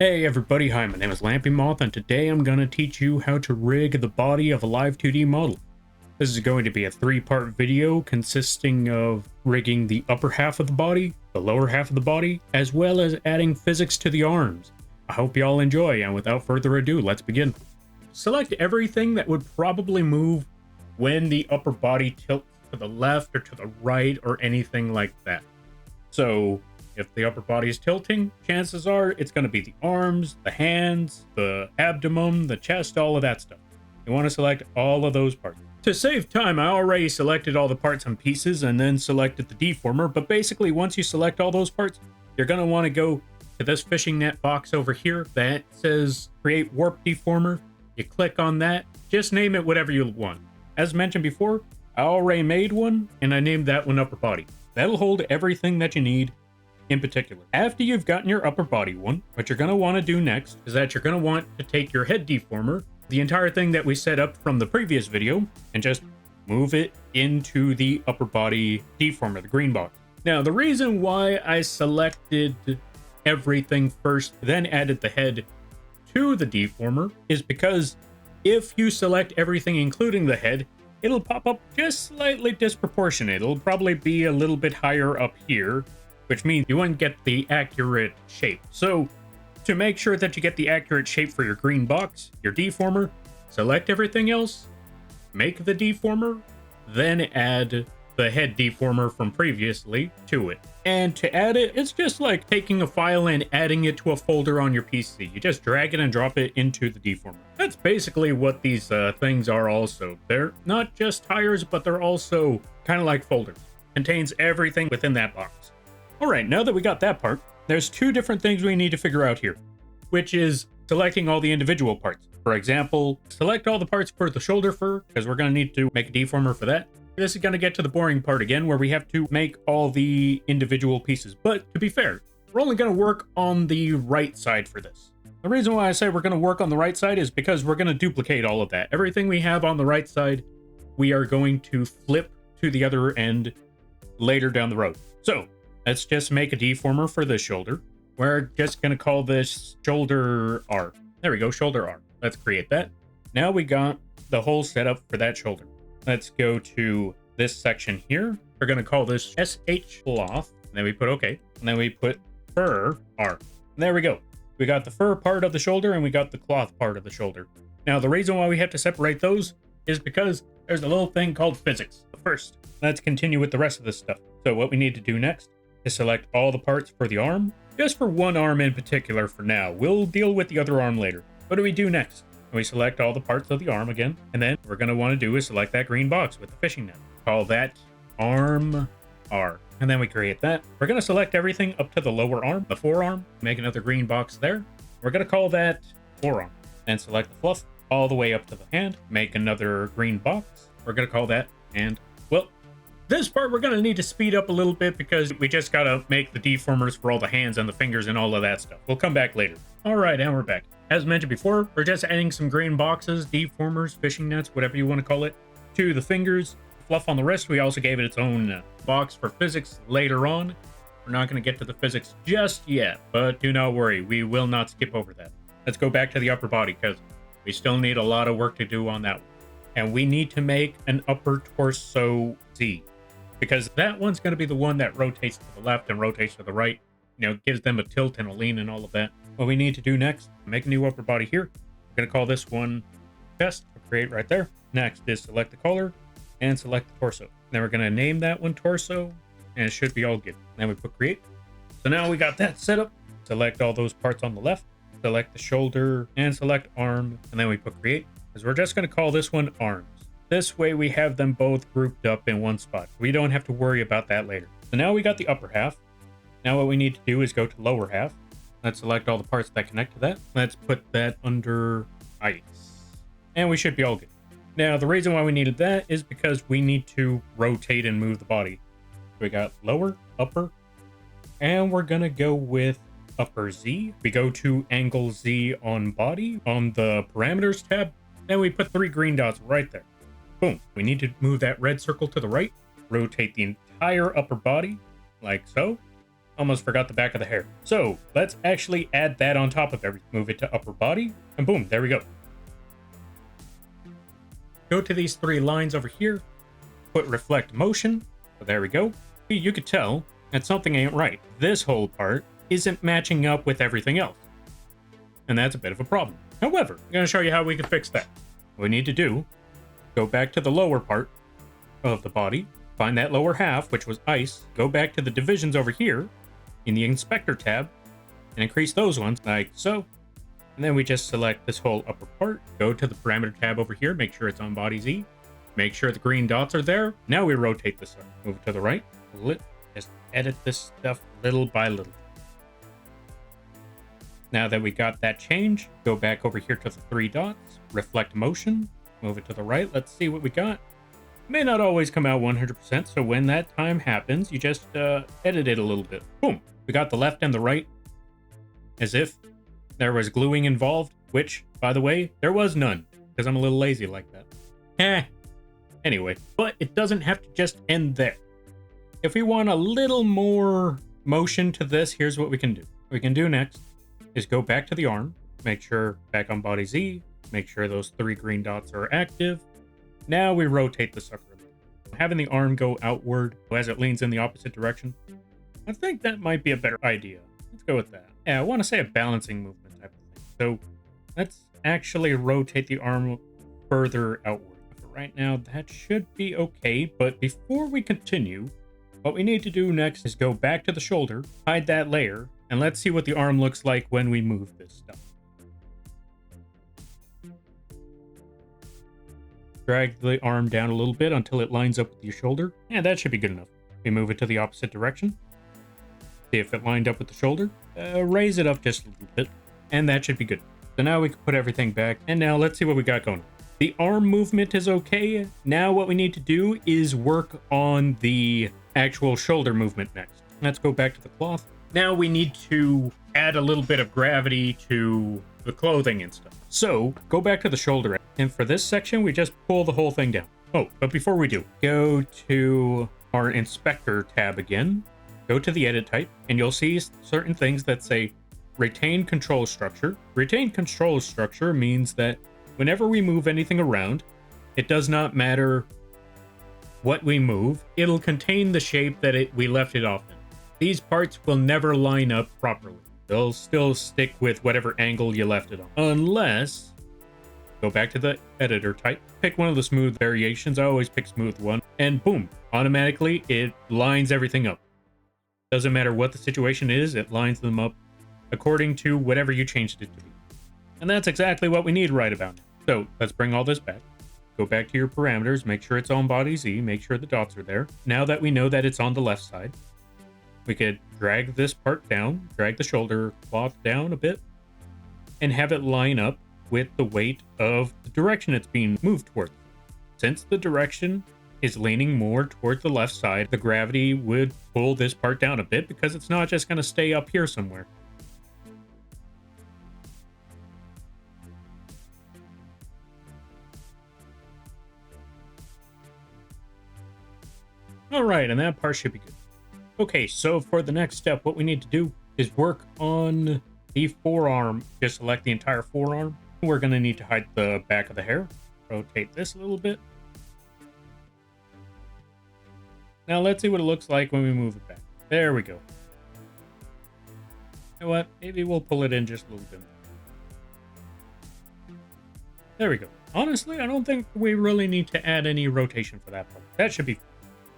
Hey everybody, hi, my name is Lampy Moth, and today I'm going to teach you how to rig the body of a LIVE2D model. This is going to be a three-part video consisting of rigging the upper half of the body, the lower half of the body, as well as adding physics to the arms. I hope you all enjoy, and without further ado, let's begin. Select everything that would probably move when the upper body tilts to the left or to the right or anything like that. So if the upper body is tilting, chances are it's going to be the arms, the hands, the abdomen, the chest, all of that stuff. You want to select all of those parts. To save time, I already selected all the parts and pieces and then selected the deformer, but basically once you select all those parts, you're going to want to go to this fishing net box over here that says create warp deformer. You click on that, just name it whatever you want. As mentioned before, I already made one and I named that one upper body. That'll hold everything that you need. In particular, after you've gotten your upper body one, what you're going to want to do next is that you're going to want to take your head deformer, the entire thing that we set up from the previous video, and just move it into the upper body deformer, the green box. Now, the reason why I selected everything first, then added the head to the deformer is because if you select everything including the head, it'll pop up just slightly disproportionate. It'll probably be a little bit higher up here, which means you wouldn't get the accurate shape. So to make sure that you get the accurate shape for your green box, your deformer, select everything else, make the deformer, then add the head deformer from previously to it. And to add it, it's just like taking a file and adding it to a folder on your PC. You just drag it and drop it into the deformer. That's basically what these things are also. They're not just tires, but they're also kind of like folders. Contains everything within that box. All right, now that we got that part, there's two different things we need to figure out here, which is selecting all the individual parts. For example, select all the parts for the shoulder fur, because we're going to need to make a deformer for that. This is going to get to the boring part again, where we have to make all the individual pieces. But to be fair, we're only going to work on the right side for this. The reason why I say we're going to work on the right side is because we're going to duplicate all of that. Everything we have on the right side, we are going to flip to the other end later down the road. So let's just make a deformer for the shoulder. We're just going to call this shoulder R. There we go, shoulder R. Let's create that. Now we got the whole setup for that shoulder. Let's go to this section here. We're going to call this SH cloth. And then we put OK. And then we put fur R. And there we go. We got the fur part of the shoulder and we got the cloth part of the shoulder. Now, the reason why we have to separate those is because there's a little thing called physics. First, let's continue with the rest of this stuff. So what we need to do next is select all the parts for the arm, just for one arm in particular for now. We'll deal with the other arm later. What do we do next? We select all the parts of the arm again, and then what we're going to want to do is select that green box with the fishing net. Call that arm R. And then we create that. We're going to select everything up to the lower arm, the forearm, make another green box there. We're going to call that forearm. Then select the fluff all the way up to the hand, make another green box. We're going to call that hand. Well, this part we're going to need to speed up a little bit because we just got to make the deformers for all the hands and the fingers and all of that stuff. We'll come back later. All right, and we're back. As mentioned before, we're just adding some green boxes, deformers, fishing nets, whatever you want to call it, to the fingers. Fluff on the wrist, we also gave it its own box for physics later on. We're not going to get to the physics just yet, but do not worry, we will not skip over that. Let's go back to the upper body because we still need a lot of work to do on that one. And we need to make an upper torso Z, because that one's going to be the one that rotates to the left and rotates to the right. You know, gives them a tilt and a lean and all of that. What we need to do next, make a new upper body here. We're going to call this one chest. Create right there. Next is select the color and select the torso. Then we're going to name that one torso, and it should be all good. Then we put create. So now we got that set up. Select all those parts on the left. Select the shoulder and select arm, and then we put create. Because we're just going to call this one arms. This way we have them both grouped up in one spot. We don't have to worry about that later. So now we got the upper half. Now what we need to do is go to lower half. Let's select all the parts that connect to that. Let's put that under ice. And we should be all good. Now the reason why we needed that is because we need to rotate and move the body. We got lower, upper, and we're going to go with upper Z. We go to angle Z on body on the parameters tab. Then we put 3 green dots right there. Boom. We need to move that red circle to the right, rotate the entire upper body like so. Almost forgot the back of the hair. So let's actually add that on top of everything. Move it to upper body, and boom, there we go. Go to these 3 lines over here, put reflect motion. So there we go. You could tell that something ain't right. This whole part isn't matching up with everything else. And that's a bit of a problem. However, I'm going to show you how we can fix that. What we need to do, go back to the lower part of the body, find that lower half, which was ice, go back to the divisions over here in the inspector tab, and increase those ones like so. And then we just select this whole upper part, go to the parameter tab over here, make sure it's on body Z, make sure the green dots are there. Now we rotate this up, move it to the right, pull it, just edit this stuff little by little. Now that we got that change, go back over here to the 3 dots, reflect motion, move it to the right. Let's see what we got. May not always come out 100%, so when that time happens, you just edit it a little bit. Boom. We got the left and the right, as if there was gluing involved, which, by the way, there was none, because I'm a little lazy like that. Anyway, but it doesn't have to just end there. If we want a little more motion to this, here's what we can do. What we can do next is go back to the arm, make sure back on body Z, make sure those 3 green dots are active. Now we rotate the sucker. Having the arm go outward as it leans in the opposite direction, I think that might be a better idea. Let's go with that. Yeah, I want to say a balancing movement type of thing. So let's actually rotate the arm further outward. For right now, that should be okay. But before we continue, what we need to do next is go back to the shoulder, hide that layer, and let's see what the arm looks like when we move this stuff. Drag the arm down a little bit until it lines up with your shoulder. Yeah, that should be good enough. We move it to the opposite direction. See if it lined up with the shoulder. Raise it up just a little bit, and that should be good. So now we can put everything back, and now let's see what we got going. The arm movement is okay. Now what we need to do is work on the actual shoulder movement next. Let's go back to the cloth. Now we need to add a little bit of gravity to the clothing and stuff. So go back to the shoulder, and for this section, we just pull the whole thing down. Oh, but before we do, go to our inspector tab again, go to the edit type, and you'll see certain things that say retain control structure. Retain control structure means that whenever we move anything around, it does not matter what we move, it'll contain the shape that we left it off in. These parts will never line up properly. They'll still stick with whatever angle you left it on. Unless, go back to the editor type, pick one of the smooth variations. I always pick smooth one, and boom, automatically it lines everything up. Doesn't matter what the situation is, it lines them up according to whatever you changed it to be. And that's exactly what we need right about now. So let's bring all this back. Go back to your parameters, make sure it's on body Z, make sure the dots are there. Now that we know that it's on the left side, we could drag this part down, drag the shoulder cloth down a bit, and have it line up with the weight of the direction it's being moved towards. Since the direction is leaning more toward the left side, the gravity would pull this part down a bit because it's not just going to stay up here somewhere. All right, and that part should be good. Okay, so for the next step, what we need to do is work on the forearm. Just select the entire forearm. We're going to need to hide the back of the hair. Rotate this a little bit. Now let's see what it looks like when we move it back. There we go. You know what? Maybe we'll pull it in just a little bit more. There we go. Honestly, I don't think we really need to add any rotation for that part. That should be fine.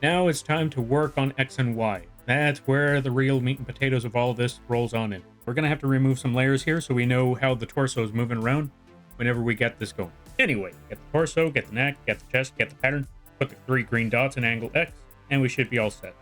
Now it's time to work on X and Y. That's where the real meat and potatoes of all this rolls on in. We're going to have to remove some layers here so we know how the torso is moving around whenever we get this going. Anyway, get the torso, get the neck, get the chest, get the pattern, put the 3 green dots in angle X, and we should be all set.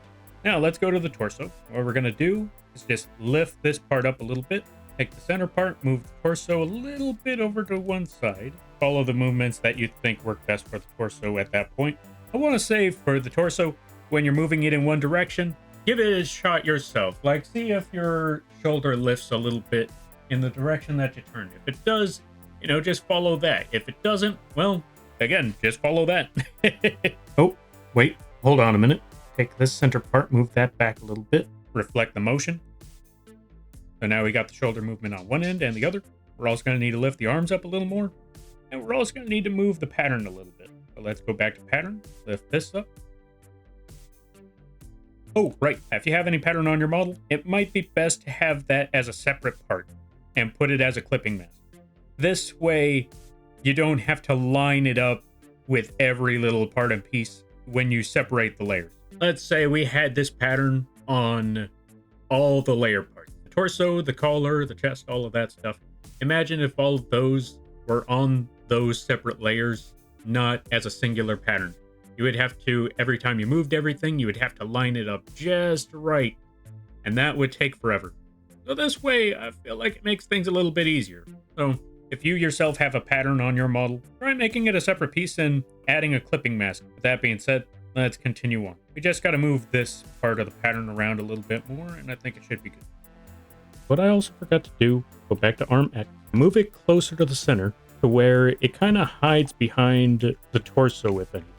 Now let's go to the torso. What we're going to do is just lift this part up a little bit, take the center part, move the torso a little bit over to one side. Follow the movements that you think work best for the torso at that point. I want to say for the torso, when you're moving it in one direction, give it a shot yourself. Like, see if your shoulder lifts a little bit in the direction that you turn. If it does, just follow that. If it doesn't, well, again, just follow that. Oh, wait, hold on a minute. Take this center part, move that back a little bit. reflect the motion. So now we got the shoulder movement on one end and the other. We're also going to need to lift the arms up a little more. And we're also going to need to move the pattern a little bit. So let's go back to pattern, lift this up. Oh, right. If you have any pattern on your model, it might be best to have that as a separate part and put it as a clipping mask. This way, you don't have to line it up with every little part and piece when you separate the layers. Let's say we had this pattern on all the layer parts. The torso, the collar, the chest, all of that stuff. Imagine if all of those were on those separate layers, not as a singular pattern. You would have to, every time you moved everything, you would have to line it up just right. And that would take forever. So this way, I feel like it makes things a little bit easier. So if you yourself have a pattern on your model, try making it a separate piece and adding a clipping mask. With that being said, let's continue on. We just got to move this part of the pattern around a little bit more, and I think it should be good. What I also forgot to do, go back to arm X, move it closer to the center to where it kind of hides behind the torso, if anything.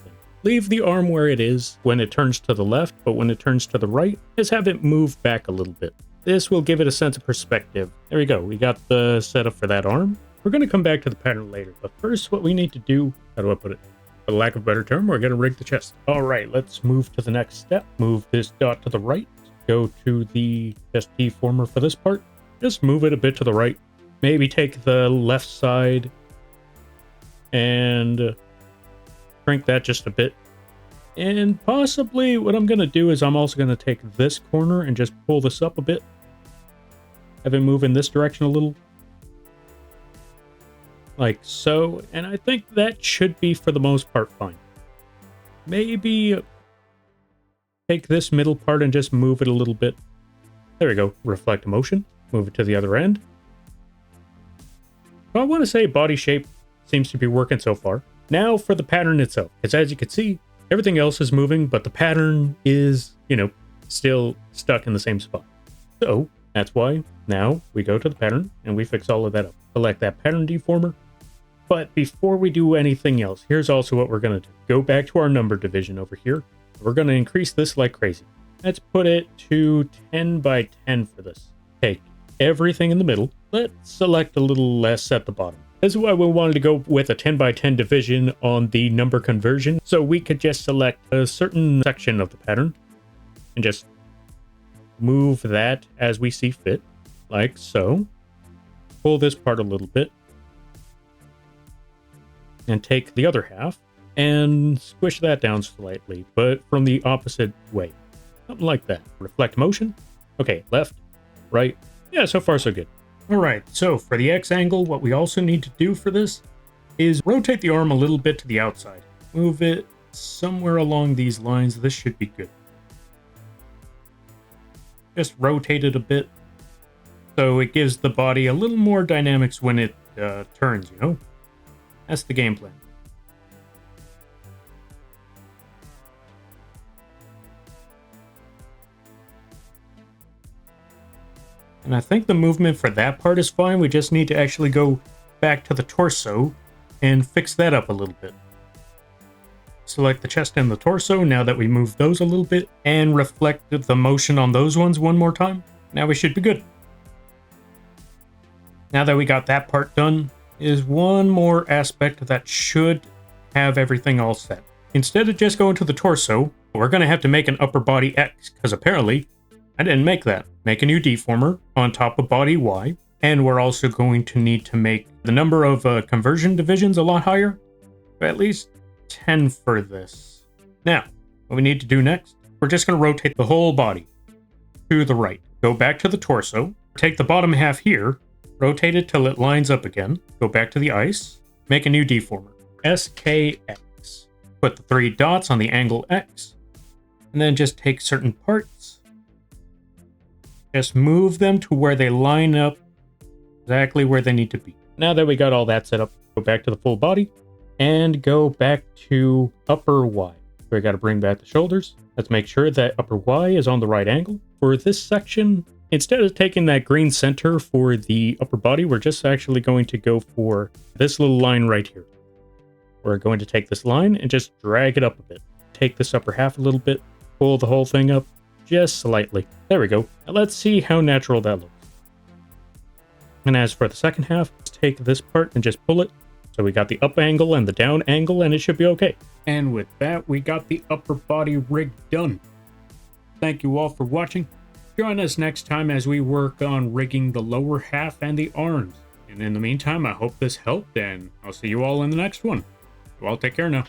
Leave the arm where it is when it turns to the left, but when it turns to the right, just have it move back a little bit. This will give it a sense of perspective. There we go. We got the setup for that arm. We're going to come back to the pattern later, but first what we need to do, how do I put it? For lack of a better term, we're going to rig the chest. All right, let's move to the next step. Move this dot to the right. Go to the chest deformer for this part. Just move it a bit to the right. Maybe take the left side and shrink that just a bit. And possibly what I'm going to do is I'm also going to take this corner and just pull this up a bit. Have it move in this direction a little. Like so. And I think that should be, for the most part, fine. Maybe take this middle part and just move it a little bit. There we go. Reflect motion. Move it to the other end. So I want to say body shape seems to be working so far. Now for the pattern itself. Because as you can see, everything else is moving, but the pattern is, still stuck in the same spot. So that's why now we go to the pattern and we fix all of that up. Select that pattern deformer. But before we do anything else, here's also what we're going to do. Go back to our number division over here. We're going to increase this like crazy. Let's put it to 10 by 10 for this. Take everything in the middle. Let's select a little less at the bottom. This is why we wanted to go with a 10 by 10 division on the number conversion. So we could just select a certain section of the pattern and just move that as we see fit, like so. Pull this part a little bit and take the other half and squish that down slightly, but from the opposite way. Something like that. Reflect motion. Okay, left, right. Yeah, so far so good. All right, so for the X angle, what we also need to do for this is rotate the arm a little bit to the outside. Move it somewhere along these lines. This should be good. Just rotate it a bit so it gives the body a little more dynamics when it turns, That's the game plan. And I think the movement for that part is fine. We just need to actually go back to the torso and fix that up a little bit. Select the chest and the torso now that we moved those a little bit and reflect the motion on those ones one more time. Now we should be good. Now that we got that part done, is one more aspect that should have everything all set. Instead of just going to the torso, we're going to have to make an upper body X, because apparently I didn't make that. Make a new deformer on top of body Y, and we're also going to need to make the number of conversion divisions a lot higher, at least 10 for this. Now, what we need to do next, we're just going to rotate the whole body to the right. Go back to the torso, take the bottom half here, rotate it till it lines up again, go back to the ice, make a new deformer, SKX. Put the 3 dots on the angle X, and then just take certain parts, just move them to where they line up exactly where they need to be. Now that we got all that set up, go back to the full body and go back to upper Y. We got to bring back the shoulders. Let's make sure that upper Y is on the right angle. For this section, instead of taking that green center for the upper body, we're just actually going to go for this little line right here. We're going to take this line and just drag it up a bit. Take this upper half a little bit, pull the whole thing up, just slightly. There we go. Now let's see how natural that looks. And as for the second half, let's take this part and just pull it. So we got the up angle and the down angle, and it should be okay. And with that, we got the upper body rig done. Thank you all for watching. Join us next time as we work on rigging the lower half and the arms. And in the meantime, I hope this helped, and I'll see you all in the next one. Well, take care now.